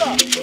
Baba,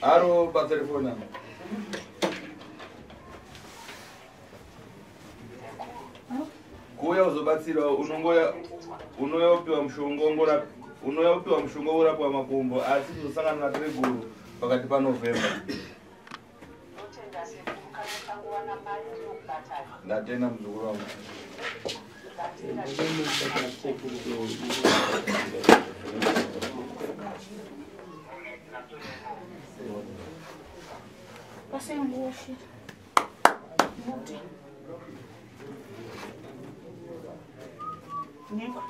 Aro pa telefona. Kuya uzobatsira unoyopiwa mshongo urapwa makumbo asi kuzosangana na Treguru pakati pa November. Ndatenda mzukuru wangu. Passei bullshit. Never.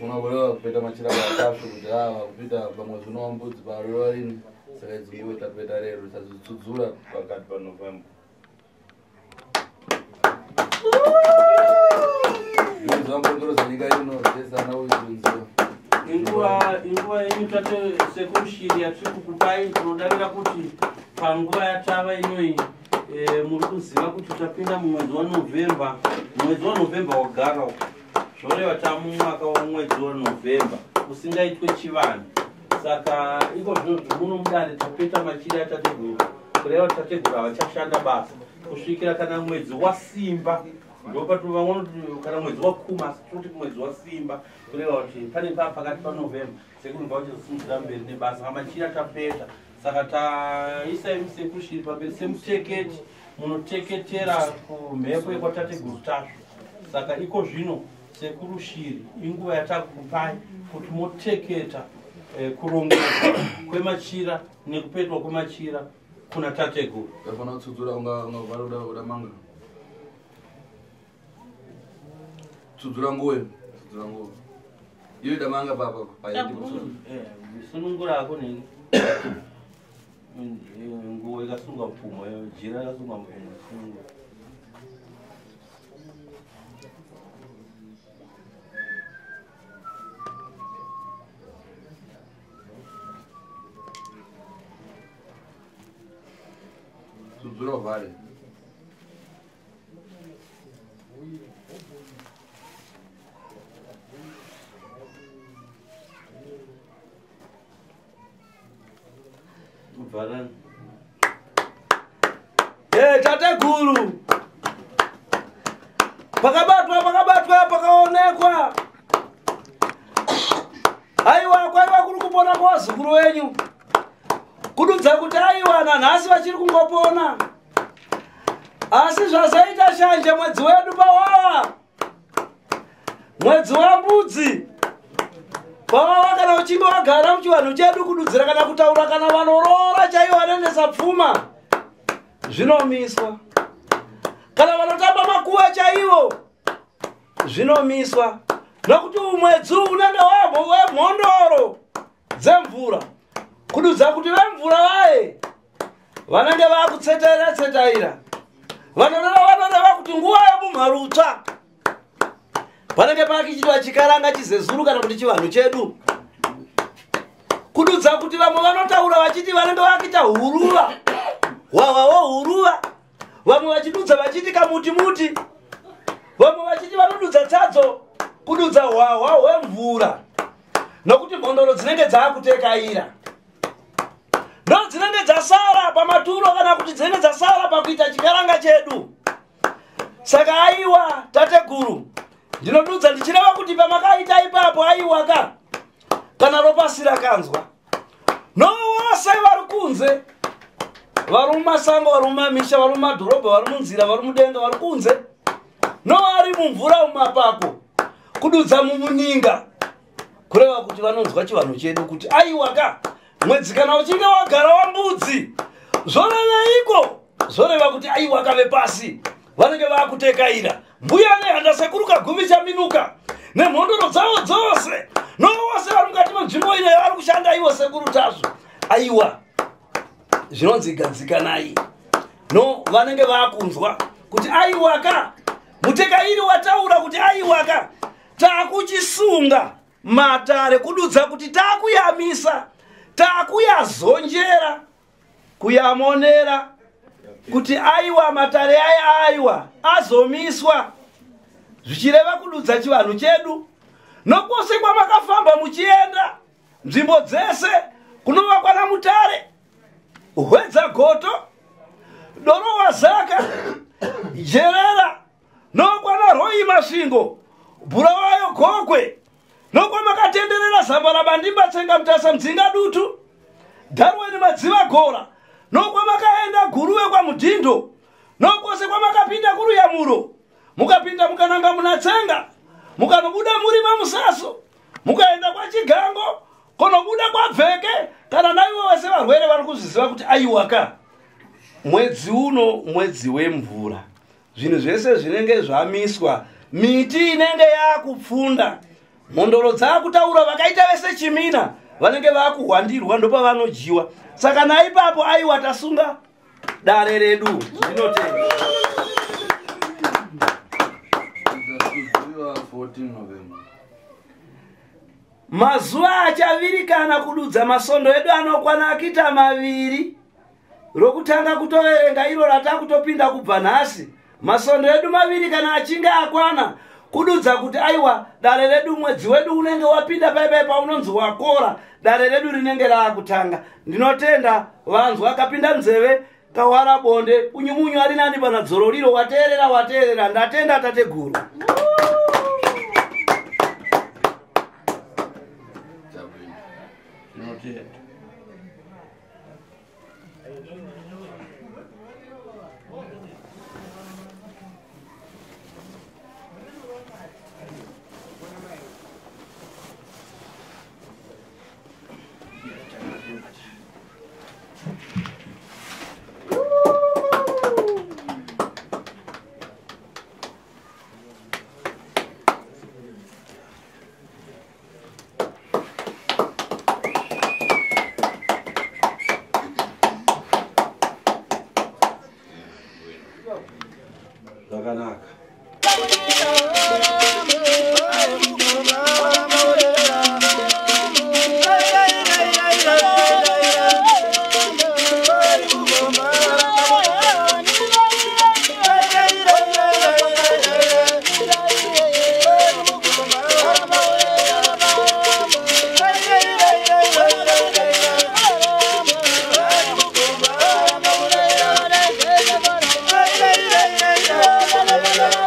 Unabolewa kupita machira matatu kujawa kupita pamwezi unombudzi barori saka ziwe tapeta rero tazitsudzura pakati pa November. Ndizambondoro zanyika ino dzesana uzunziwa. Inguva inotate sekushiri yatikukupai tinodavira kuti panguva yatava inoi muri kuziva kuti tapinda mumwedzi wa November. Mwedzi wa November wagara zvoreva tamumwaka womwedzi waNovember usingaitwe chivanhu. Saka iko zvozvo muno mudare tapeta machira atateguru kureva kuti tateguru havachashanda basa kusvikira kana mwedzi wasimba. Ndopatu vamwe kana mwedzi wakuma asi toti mwedzi wasimba kureva kuti pane pakati paNovember sekunobva kuchizosimudzira mberi nebasa amachira tapeta. Saka taisa musekushiri pamberi semuteketi munoteketera kumhepo yekwatateguru tasvo. Saka iko zvino sekurushiri inguva yatakupai kuti moteketa kurongedzwa kwemachira nekupetwa kwemachira kuna tateguru. Yafana kutsudzura ungavaloda udamanga. Tsudzura nguwe. Iyo damanga papa payati kutsura. Sunungura ako nini? Nguwe kasunga mpfumo jira kasunga mpfumo sunungura. Tsudzura vale. Varan. Tateguru. Pakabatwa pakaonekwa. Aiwa kwaiwa kuri kupona kwazukuru wenyu. Kududza kuti aiwa nanhasi vachiri kungopona. Asi zvazaita shanje mwedzi wedu pawawa. Mwedzi wambudzi. Pavava kana uchinge wagara muchivanhu chedu kududzira kana kutaura kana vanorora chaivo vanoendesa pfuma zvinomiswa. Kana vanotamba makuva chaivo zvinomiswa. Nokuti umwedzi unenge wemhondoro dzemvura. Kududza kuti vemvura vaye vanenge vakutsetera. Vanoreva kuti nguva yemumharutsva panenge pakichitwa chikaranga chizezuru kana kuti chivanhu chedu. Kududza kuti vamwe vanotaura vachiti vanenge vakuita huruva. Hwahwawo huruva. Vamwe vachidudza vachiti kamuti-muti. Vamwe vachiti vanodudza tsadzo. Kududza hwahwa hwemvura. Nokuti mhondoro dzinenge dzakutekaira. Ndo dzinenge dzasara pamaturo kana kuti dzinenge dzasara pakuita chikaranga chedu. Saka aiwa tateguru. Ndinodudza ndichireva kuti pamakaita ipapo aiwaka. Kana ropasira kanzwa. Nowose vari kunze. Vari mumasango, vari mumamisha, vari mumadhorobha, vari munzira, vari mudenga, vari kunze. Novari mumvura mumapapo. Kududza mumuninga. Kureva kuti vanonzwa chivanhu chedu kuti aiwaka. Mwedzi kana uchinge wagara wambudzi. Zvoreveiko? Zvoreva kuti aiwaka vepasi. Vanenge vakutekaira. Mbuya nehanda sekuru kagumi chaminuka. Nemhondoro dzavo dzose. Novose vari mukati menzvimbo ino yavari kushanda ivo sekuru tazvo. Aiwa. Zvinonzi gadzikanai. No, vanenge vakunzwa kuti aiwaka. Mutekairi wataura kuti aiwaka. Takuchisunga matare kududza kuti takuyamisa. Takuyazonjera. Kuyamonera. Kuti aiwa matare aiwa azomiswa. Zvichireva kududza chivanhu chedu. Nokose kwamakafamba muchienda nzvimbo dzese kunovakwa namutare, hwedza goto, dorowa zaka, jerera, nokwana roi masvingo, bhurawayo gokwe, nokwamakatenderera zamba rabandimba tsenga mutasa mdzinga dutu, dharweni madziva gora, nokwamakaenda guruwe kwa mudhindo, nokwose kwamakapinda kuruyamuro, mukapinda mukananga munatsenga, mukanobuda muri mamusaso, mukaenda kwa chigango, konobuda kwa bveke, kana naivo vose varwere vari kuzviziva kuti aiwaka. Mwedzi uno mwedzi wemvura. Zvinhu zvese zvinenge zvamiswa, miti inenge yakupfunda, mhondoro dzakutaura vakaita vese chimina, vanenge vakuhwandirwa ndopavanojiwa. Saka naipapo aiwa tasunga dare redu. Zvinotenda. 14 November. Mazuva achavirikana kududza masondo edu anokwana akita maviri. Rokutanga kutoverenga iro ratakutopinda kubva nhasi. Masondo edu maviri kana achinge akwana kududza kuti aiwa dare redu mwedzi wedu unenge wapinda paipa unonzi wakora, dare redu rinenge raakutanga. Ndinotenda vanzwa akapinda nzeve kawara bonde unyumunyu ari nani pana dzororiro wateerera ndatenda tateguru. Zaganaka. La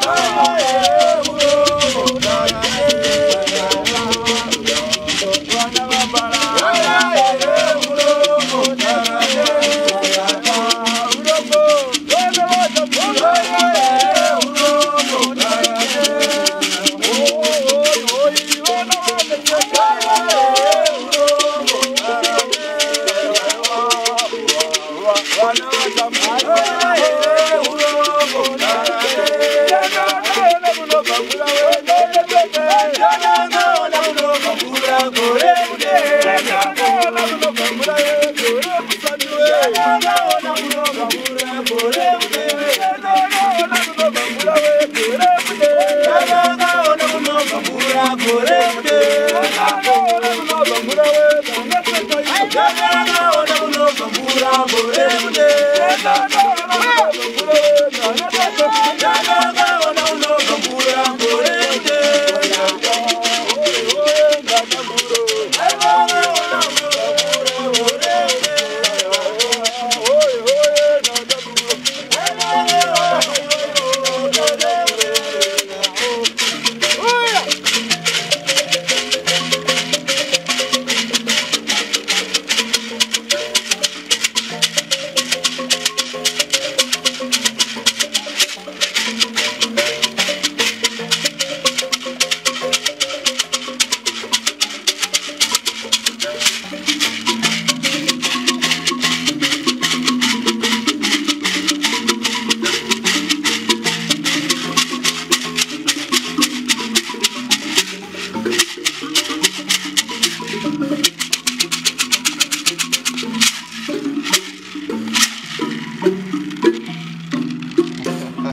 mama